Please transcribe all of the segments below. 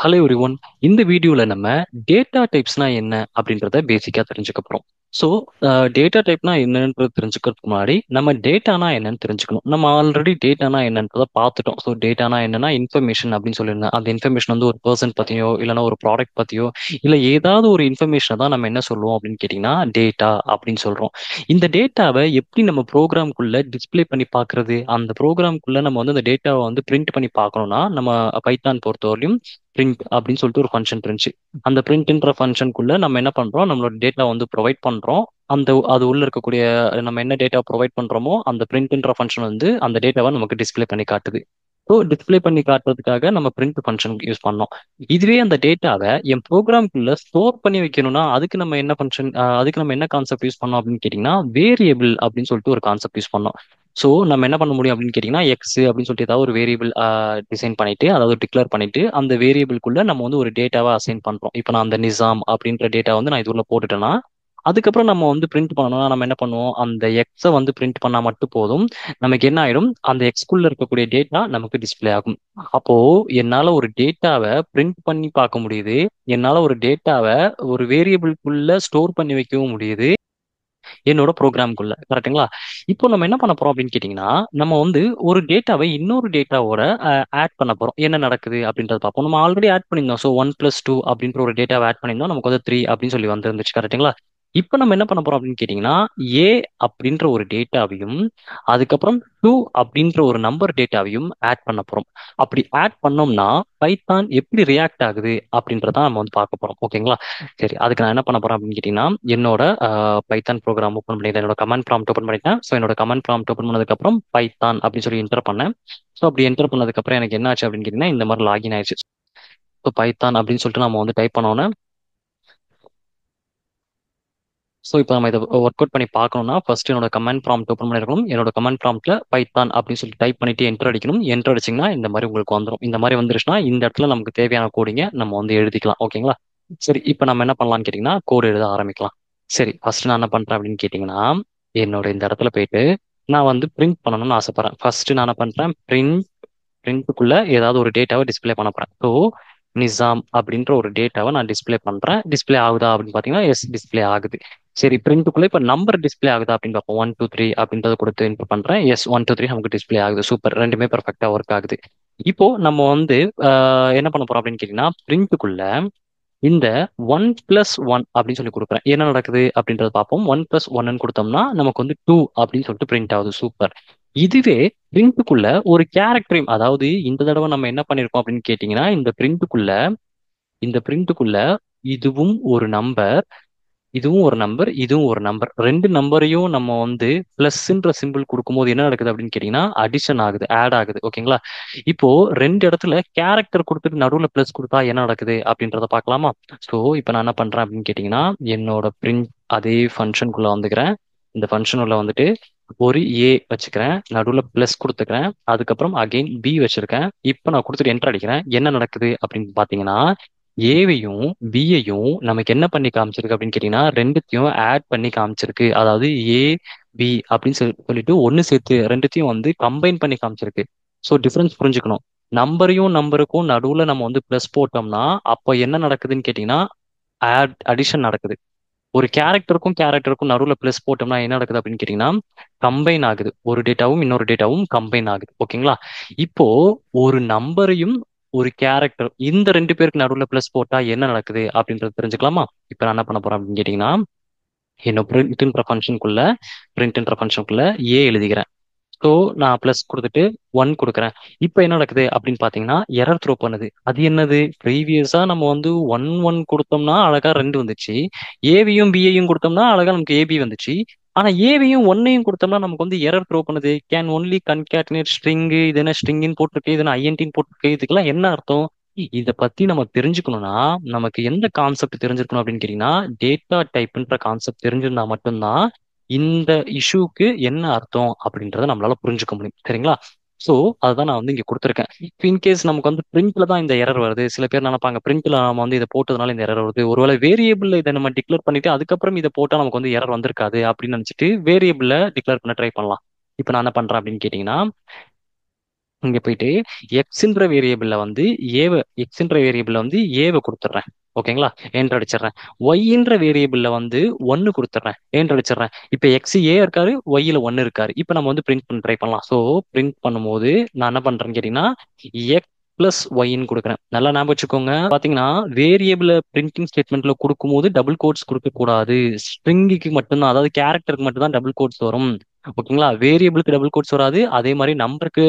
Hello everyone. இந்த வீடியோல நம்ம டேட்டா டைப்ஸ்னா என்ன அப்படின்றத பேசிக்கா தெரிஞ்சுக்க போறோம். ஸோ டேட்டா டைப்னா என்னன்றது தெரிஞ்சுக்கிறதுக்கு முன்னாடி நம்ம டேட்டானா என்னன்னு தெரிஞ்சுக்கணும். நம்ம ஆல்ரெடி டேட்டானா என்னன்றத பார்த்துட்டோம். ஸோ டேட்டானா என்னன்னா இன்ஃபர்மேஷன் அப்படின்னு சொல்லியிருந்தேன். அந்த இன்ஃபர்மேஷன் வந்து ஒரு பர்சன் பத்தியோ இல்லைன்னா ஒரு ப்ராடக்ட் பத்தியோ இல்லை ஏதாவது ஒரு இன்ஃபர்மேஷனை தான் நம்ம என்ன சொல்லுவோம் அப்படின்னு கேட்டிங்கன்னா டேட்டா அப்படின்னு சொல்றோம். இந்த டேட்டாவை எப்படி நம்ம ப்ரோக்ராம்குள்ள டிஸ்ப்ளே பண்ணி பார்க்கறது, அந்த ப்ரோக்ராம்குள்ள நம்ம வந்து அந்த டேட்டாவை வந்து பிரிண்ட் பண்ணி பார்க்கணும்னா நம்ம பைத்தான் பொறுத்தவரையும் பிரிண்ட் அப்படின்னு சொல்லிட்டு ஒரு ஃபங்க்ஷன் இருந்துச்சு. அந்த பிரிண்ட்ன்ற ஃபங்க்ஷனுக்குள்ள நம்ம என்ன பண்றோம், நம்மளோட டேட்டா வந்து ப்ரொவைட் பண்றோம். அது உள்ள இருக்கக்கூடிய நம்ம என்ன டேட்டா ப்ரொவைட் பண்றோமோ அந்த பிரிண்ட்ன்ற ஃபங்க்ஷன் வந்து அந்த டேட்டாவை நமக்கு டிஸ்ப்ளே பண்ணி காட்டுது. ஸோ டிஸ்ப்ளே பண்ணி காட்டுறதுக்காக நம்ம பிரிண்ட் ஃபங்க்ஷன் யூஸ் பண்ணோம். இதுவே அந்த டேட்டாவை என் ப்ரோக்ராம்குள்ள ஸ்டோர் பண்ணி வைக்கணும்னா அதுக்கு நம்ம என்ன கான்செப்ட் யூஸ் பண்ணோம் அப்படின்னு கேட்டிங்கன்னா வேரியபிள் அப்படின்னு சொல்லிட்டு ஒரு கான்செப்ட் யூஸ் பண்ணோம். ஸோ நம்ம என்ன பண்ண முடியும் அப்படின்னு கேட்டிங்கன்னா எக்ஸ் அப்படின்னு சொல்லிட்டு ஏதாவது ஒரு வேரியபிள் டிசைன் பண்ணிட்டு, அதாவது டிக்ளேர் பண்ணிட்டு, அந்த வேரியபிள்குள்ள நம்ம வந்து ஒரு டேட்டாவை அசைன் பண்றோம். இப்போ நான் அந்த நிசாம் அப்படின்ற டேட்டா வந்து நான் இது உள்ள போட்டுட்டேன்னா அதுக்கப்புறம் நம்ம வந்து பிரிண்ட் பண்ணணும்னா நம்ம என்ன பண்ணுவோம், அந்த எக்ஸை வந்து பிரிண்ட் பண்ணா மட்டும் போதும். நமக்கு என்ன ஆயிடும், அந்த எக்ஸ்குள்ள இருக்கக்கூடிய டேட்டா நமக்கு டிஸ்ப்ளே ஆகும். அப்போ என்னால ஒரு டேட்டாவை பிரிண்ட் பண்ணி பார்க்க முடியுது. என்னால ஒரு டேட்டாவை ஒரு வேரியபிள்குள்ள ஸ்டோர் பண்ணி வைக்கவும் முடியுது என்னோட ப்ரோக்ராம்குள்ள. கரெக்ட்டுங்களா? இப்போ நம்ம என்ன பண்ண போறோம் அப்படின்னு கேட்டிங்கன்னா, நம்ம வந்து ஒரு டேட்டாவை இன்னொரு டேட்டாவோட ஆட் பண்ண போறோம். என்ன நடக்குது அப்படின்றத பார்ப்போம். நம்ம ஆல்ரெடி ஆட் பண்ணியிருந்தோம். ஸோ 1+2 அப்படின்ற ஒரு டேட்டாவை ஆட் பண்ணியிருந்தோம். நமக்கு வந்து 3 அப்படின்னு சொல்லி வந்துருந்துச்சு. கரெக்ட்டுங்களா? இப்போ நம்ம என்ன பண்ண போறோம் அப்படின்னு கேட்டிங்கன்னா, ஏ அப்படின்ற ஒரு டேட்டாவையும் அதுக்கப்புறம் 2 அப்படின்ற ஒரு நம்பர் டேட்டாவையும் ஆட் பண்ண போறோம். அப்படி ஆட் பண்ணோம்னா பைத்தான் எப்படி ரியாக்ட் ஆகுது அப்படின்றத நம்ம வந்து பார்க்க போறோம். ஓகேங்களா? சரி, அதுக்கு நான் என்ன பண்ண போறேன் அப்படின்னு கேட்டிங்கன்னா, என்னோட பைத்தான் ப்ரோக்ராம் ஓப்பன் பண்ணிட்டேன். என்னோட கமெண்ட் ப்ராம்ப்ட் ஓப்பன் பண்ணிட்டேன். ஸோ என்னோட கமெண்ட் ப்ராம்ப்ட் ஓப்பன் பண்ணதுக்கப்புறம் பைத்தான் அப்படின்னு சொல்லி என்டர் பண்ணேன். ஸோ அப்படி என்டர் பண்ணதுக்கப்புறம் எனக்கு என்ன ஆச்சு அப்படின்னு கேட்டிங்கன்னா இந்த மாதிரி லாகின் ஆயிடுச்சு. ஸோ பைத்தான் அப்படின்னு சொல்லிட்டு நம்ம வந்து டைப் பண்ணோன்னே, ஸோ இப்போ நம்ம இதை ஒர்க் அவுட் பண்ணி பார்க்கணும்னா ஃபர்ஸ்ட் என்னோட கமெண்ட் ப்ராம்ப்ட் ஓப்பன் பண்ணிருக்கணும். என்னோட கமெண்ட் ப்ராம்ப்ட்ல பைத்தான் அப்படின்னு சொல்லி டைப் பண்ணிட்டு என்டர் அடிக்கணும். என்டர் அடிச்சிங்கன்னா இந்த மாதிரி உங்களுக்கு வந்துடும். இந்த மாதிரி வந்துருச்சுன்னா இந்த இடத்துல நமக்கு தேவையான கோடிங்க நம்ம வந்து எழுதிக்கலாம். ஓகேங்களா? சரி, இப்போ நம்ம என்ன பண்ணலாம்னு கேட்டிங்கன்னா கோட் எழுத ஆரம்பிக்கலாம். சரி, ஃபர்ஸ்ட் நான் என்ன பண்றேன் அப்படின்னு கேட்டிங்கன்னா, என்னோட இந்த இடத்துல போயிட்டு நான் வந்து பிரிண்ட் பண்ணணும்னு ஆசைப்படுறேன். ஃபர்ஸ்ட் நான் என்ன பண்றேன், பிரிண்ட்டுக்குள்ள ஏதாவது ஒரு டேட்டாவை டிஸ்ப்ளே பண்ண போறேன். ஸோ நிசாம் அப்படின்ற ஒரு டேட்டாவை நான் டிஸ்ப்ளே பண்றேன். டிஸ்ப்ளே ஆகுதா அப்படின்னு பாத்தீங்கன்னா எஸ், டிஸ்ப்ளே ஆகுது. சரி, பிரிண்ட்டுக்குள்ள இப்ப நம்பர் டிஸ்ப்ளே ஆகுதா அப்படின்னு பார்ப்போம். 1 2 3 அப்படின்றத கொடுத்து என்டர் பண்றேன். எஸ், 1 2 3 நமக்கு டிஸ்ப்ளே ஆகுது. சூப்பர், ரெண்டுமே பர்ஃபெக்டா ஒர்க் ஆகுது. இப்போ நம்ம வந்து என்ன பண்ண போறோம் அப்படின்னு கேட்டீங்கன்னா பிரிண்ட்டுக்குள்ள இந்த 1+1 அப்படின்னு சொல்லி கொடுக்குறேன். என்ன நடக்குது அப்படின்றத பார்ப்போம். 1+1 கொடுத்தோம்னா நமக்கு வந்து 2 அப்படின்னு சொல்லிட்டு பிரிண்ட் ஆகுது. சூப்பர். இதுவே பிரிண்ட்டுக்குள்ள ஒரு கேரக்டரையும், அதாவது இந்த தடவை நம்ம என்ன பண்ணிருக்கோம் அப்படின்னு கேட்டீங்கன்னா இந்த பிரிண்ட்டுக்குள்ள இதுவும் ஒரு நம்பர், இதுவும் ஒரு நம்பர், இதுவும் ஒரு நம்பர், ரெண்டு நம்பரையும் நம்ம வந்து பிளஸ்ன்ற சிம்பிள் கொடுக்கும்போது என்ன நடக்குது அப்படின்னு கேட்டீங்கன்னா அடிஷன் ஆகுது, ஆட் ஆகுது. ஓகேங்களா? இப்போ ரெண்டு இடத்துல கேரக்டர் கொடுத்துட்டு நடுவில் பிளஸ் கொடுத்தா என்ன நடக்குது அப்படின்றத பார்க்கலாமா? ஸோ இப்போ நான் என்ன பண்றேன் அப்படின்னு கேட்டீங்கன்னா என்னோட பிரிண்ட் அதே ஃபங்க்ஷனுக்குள்ள வந்துக்கிறேன். இந்த ஃபங்க்ஷன் உள்ள வந்துட்டு ஒரு ஏ வச்சுக்கிறேன், நடுவில் பிளஸ் கொடுத்துக்கிறேன், அதுக்கப்புறம் அகைன் பி வச்சிருக்கேன். இப்போ நான் கொடுத்துட்டு என்டர் அடிக்கிறேன். என்ன நடக்குது அப்படின்னு பார்த்தீங்கன்னா ஏவையும் பியையும் நமக்கு என்ன பண்ணி காமிச்சிருக்கு அப்படின்னு கேட்டீங்கன்னா ரெண்டுத்தையும் ஆட் பண்ணி காமிச்சிருக்கு. அதாவது ஏ பி அப்படின்னு சொல்லிட்டு ஒன்னு சேர்த்து ரெண்டுத்தையும் வந்து கம்பைன் பண்ணி காமிச்சிருக்கு. ஸோ டிஃபரன்ஸ் புரிஞ்சுக்கணும். நம்பரையும் நம்பருக்கும் நடுவுல நம்ம வந்து பிளஸ் போட்டோம்னா அப்போ என்ன நடக்குதுன்னு கேட்டீங்கன்னா அடிஷன் நடக்குது. ஒரு கேரக்டருக்கும் நடுவுல பிளஸ் போட்டோம்னா என்ன நடக்குது அப்படின்னு கேட்டீங்கன்னா கம்பைன் ஆகுது. ஒரு டேட்டாவும் இன்னொரு டேட்டாவும் கம்பைன் ஆகுது. ஓகேங்களா? இப்போ ஒரு நம்பரையும் ஒரு கேரக்டர் இந்த ரெண்டு பேருக்கு நடுவுல பிளஸ் போட்டா என்ன நடக்குது அப்படின்றது தெரிஞ்சுக்கலாமா? இப்போ நான் என்ன பண்ண போறேன் அப்படின்னு கேட்டீங்கன்னா என்னோட பிரிண்ட்ன்ற ஃபங்க்ஷனுக்குள்ள ஏ எழுதிக்கிறேன். ஸோ நான் ப்ளஸ் கொடுத்துட்டு 1 கொடுக்குறேன். இப்போ என்ன நடக்குது அப்படின்னு பார்த்தீங்கன்னா எரர் த்ரோ பண்ணுது. அது என்னது, ப்ரீவியஸா நம்ம வந்து 1 1 கொடுத்தோம்னா அழகா 2 வந்துச்சு. ஏவியும் பியையும் கொடுத்தோம்னா அழகா நமக்கு ஏபி வந்துச்சு. ஆனா ஏவியும் ஒன்னையும் கொடுத்தோம்னா நமக்கு வந்து எரர் த்ரோ பண்ணுது. கேன் ஒன்லி கன்கேட்டினேட் ஸ்ட்ரிங், இது என்ன ஸ்ட்ரிங்னு போட்டிருக்கு, இது என்ன ஐஎன்டின்னு போட்டிருக்கு, இதுக்கெல்லாம் என்ன அர்த்தம்? இதை பத்தி நம்ம தெரிஞ்சுக்கணும்னா நமக்கு எந்த கான்செப்ட் தெரிஞ்சிருக்கணும் அப்படின்னு கேட்டீங்கன்னா டேட்டா டைப்ன்ற கான்செப்ட் தெரிஞ்சிருந்தா மட்டும்தான் இந்த இஷ்யூக்கு என்ன அர்த்தம் அப்படின்றத நம்மளால புரிஞ்சுக்க முடியும். சரிங்களா? ஸோ அதுதான் நான் வந்து இங்க கொடுத்துருக்கேன். இப்போ இன்கேஸ் நமக்கு வந்து பிரிண்ட்ல தான் இந்த எரர் வருது, சில பேர் நினைப்பாங்க பிரிண்ட்ல நம்ம வந்து இதை போட்டதுனால இந்த எரர் வருது, ஒருவேளை வேரியபிள் இதை நம்ம டிக்ளேர் பண்ணிட்டு அதுக்கப்புறம் இதை போட்டா நமக்கு வந்து எரர் வந்திருக்காது அப்படின்னு நினைச்சிட்டு வேரியபிள டிக்ளேர் பண்ண ட்ரை பண்ணலாம். இப்போ நான் என்ன பண்றேன் அப்படின்னு கேட்டீங்கன்னா இங்க போயிட்டு எக்ஸ்ன்ற வேரியபிள்ல வந்து ஏவ எக்ஸ்ன்ற வேரியபிள்ல வந்து ஏவ கொடுத்துட்றேன். ஓகேங்களா? என்டர் அடிச்சிடுறேன். ஒய்ன்ற வேரியபிள்ல வந்து ஒன்னு கொடுத்துட்றேன். என்டர் அடிச்சிடுறேன். இப்ப எக்ஸ் ஏ இருக்காரு, ஒய்ல ஒன்னு இருக்காரு. இப்ப நம்ம வந்து பிரிண்ட் பண்ண ட்ரை பண்ணலாம். ஸோ பிரிண்ட் பண்ணும்போது நான் என்ன பண்றேன்னு கேட்டீங்கன்னா எக்ஸ் பிளஸ் ஒய்ன்னு கொடுக்குறேன். நல்லா ஞாபகம் வச்சுக்கோங்க. பாத்தீங்கன்னா வேரியபிள பிரிண்டிங் ஸ்டேட்மெண்ட்ல கொடுக்கும்போது டபுள் கோட்ஸ் கொடுக்க கூடாது. ஸ்ட்ரிங்குக்கு மட்டும்தான், அதாவது கேரக்டருக்கு மட்டும் தான் டபுள் கோட்ஸ் வரும். ஓகேங்களா? வேரியபிளுக்கு டபுள் கோட்ஸ் வராது. அதே மாதிரி நம்பருக்கு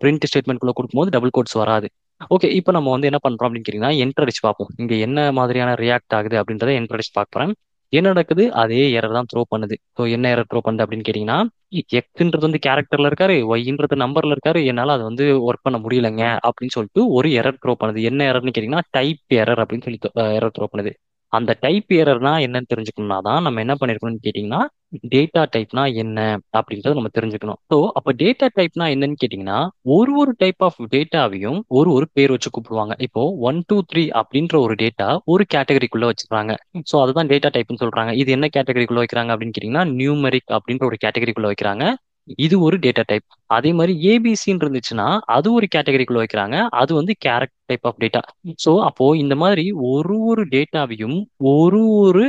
பிரிண்ட் ஸ்டேட்மெண்ட்குள்ள கொடுக்கும்போது டபுள் கோட்ஸ் வராது. ஓகே, இப்போ நம்ம வந்து என்ன பண்றோம் அப்படின்னு கேட்டீங்கன்னா என்டர் அடிச்சு பார்ப்போம். இங்க என்ன மாதிரியான ரியாக்ட் ஆகுது அப்படின்றத என்டர் அடிச்சு பார்க்குறேன். என்ன நடக்குது? அதே எரர் தான் த்ரோ பண்ணுது. ஸோ என்ன எரர் த்ரோ பண்ணுது அப்படின்னு கேட்டீங்கன்னா எக்ஸ்ன்றது வந்து கேரக்டர்ல இருக்காரு, ஒய்ன்றது நம்பர்ல இருக்காரு, என்னால அது வந்து ஒர்க் பண்ண முடியலங்க அப்படின்னு சொல்லிட்டு ஒரு எரர் த்ரோ பண்ணுது. என்ன எரர்னு கேட்டீங்கன்னா டைப் எரர் அப்படின்னு சொல்லி எரர் த்ரோ பண்ணுது. அந்த டைப் எரர்னா என்னன்னு தெரிஞ்சுக்கணும்னா தான் நம்ம என்ன பண்ணிருக்கணும்னு கேட்டீங்கன்னா டேட்டா டைப்னா என்ன அப்படின்றத நம்ம தெரிஞ்சுக்கணும். ஸோ அப்போ டேட்டா டைப்னா என்னன்னு கேட்டீங்கன்னா ஒரு ஒரு டைப் ஆஃப் டேட்டாவையும் ஒரு ஒரு பேர் வச்சு கூப்பிடுவாங்க. இப்போ 1 2 3 அப்படின்ற ஒரு டேட்டா ஒரு கேட்டகரிக்குள்ள வச்சுக்கிறாங்க. ஸோ அதுதான் டேட்டா டைப்னு சொல்றாங்க. இது என்ன கேட்டகரிக்குள்ள வைக்கிறாங்க அப்படின்னு கேட்டீங்கன்னா நியூமெரிக் அப்படின்ற ஒரு கேட்டகரிக்குள்ள வைக்கிறாங்க. இது ஒரு டேட்டா டைப். அதே மாதிரி ஏபிசின்னு இருந்துச்சுன்னா அது ஒரு கேட்டகரிக்குள்ள வைக்கிறாங்க. அது வந்து character type of data. So அப்போ இந்த மாதிரி ஒரு ஒரு டேட்டாவையும் ஒரு ஒரு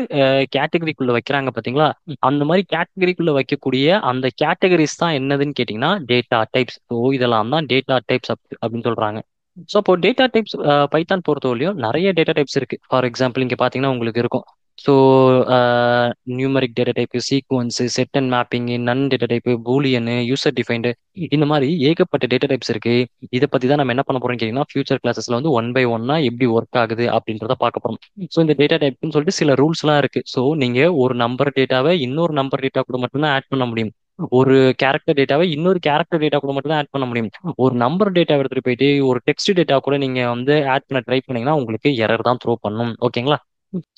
கேட்டகரிக்குள்ள வைக்கிறாங்க பாத்தீங்களா? அந்த மாதிரி கேட்டகரிக்குள்ள வைக்கக்கூடிய அந்த கேட்டகரிஸ் தான் என்னதுன்னு கேட்டீங்கன்னா டேட்டா டைப்ஸ். ஸோ இதெல்லாம் தான் டேட்டா டைப்ஸ் அப்படின்னு சொல்றாங்க. ஸோ அப்போ டேட்டா டைப்ஸ் பைத்தான் பொறுத்தவரையும் நிறைய டேட்டா டைப்ஸ் இருக்கு. ஃபார் எக்ஸாம்பிள் இங்க பாத்தீங்கன்னா உங்களுக்கு இருக்கும். So numeric data type, sequence, set and mapping, none data type, Boolean, user defined, இந்த மாதிரி ஏகப்பட்ட டேட்டா டைப்ஸ் இருக்கு. இதை பத்தி தான் நம்ம என்ன பண்ண போறோம் கேட்டீங்கன்னா ஃபியூச்சர் கிளாஸஸ்ல வந்து ஒன் பை ஒன்னா எப்படி ஒர்க் ஆகுது அப்படின்றத பார்க்க போறோம். ஸோ இந்த டேட்டா டைப்னு சொல்லிட்டு சில ரூல்ஸ்லாம் இருக்கு. ஸோ நீங்க ஒரு நம்பர் டேட்டாவை இன்னொரு நம்பர் டேட்டா கூட மட்டும்தான் ஆட் பண்ண முடியும். ஒரு கேரக்டர் டேட்டாவை இன்னொரு கேரக்டர் டேட்டா கூட மட்டும் தான் ஆட் பண்ண முடியும். ஒரு நம்பர் டேட்டா எடுத்துட்டு போயிட்டு ஒரு டெக்ஸ்ட் டேட்டா கூட நீங்க வந்து ஆட் பண்ண ட்ரை பண்ணீங்கன்னா உங்களுக்கு எரர் தான் த்ரோ பண்ணும். ஓகேங்களா?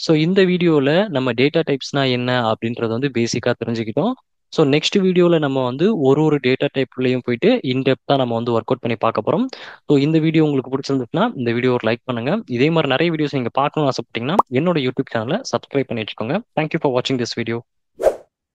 ஸோ இந்த வீடியோவில் நம்ம டேட்டா டைப்ஸ்னா என்ன அப்படின்றத வந்து பேசிக்காக தெரிஞ்சுக்கிட்டோம். ஸோ நெக்ஸ்ட் வீடியோவில் நம்ம வந்து ஒரு ஒரு டேட்டா டைப்லையும் போயிட்டு இன்டெப்த்தாக நம்ம வந்து ஒர்க் அவுட் பண்ணி பார்க்க போகிறோம். ஸோ இந்த வீடியோ உங்களுக்கு பிடிச்சிருந்துச்சுன்னா இந்த வீடியோ ஒரு லைக் பண்ணுங்க. இதே மாதிரி நிறைய வீடியோஸ் நீங்கள் பார்க்கணும்னு ஆசைப்பட்டீங்கன்னா என்னோட யூடியூப் சேனலை சப்ஸ்கிரைப் பண்ணி வச்சுக்கோங்க. தேங்க்யூ ஃபார் வாட்சிங் திஸ் வீடியோ.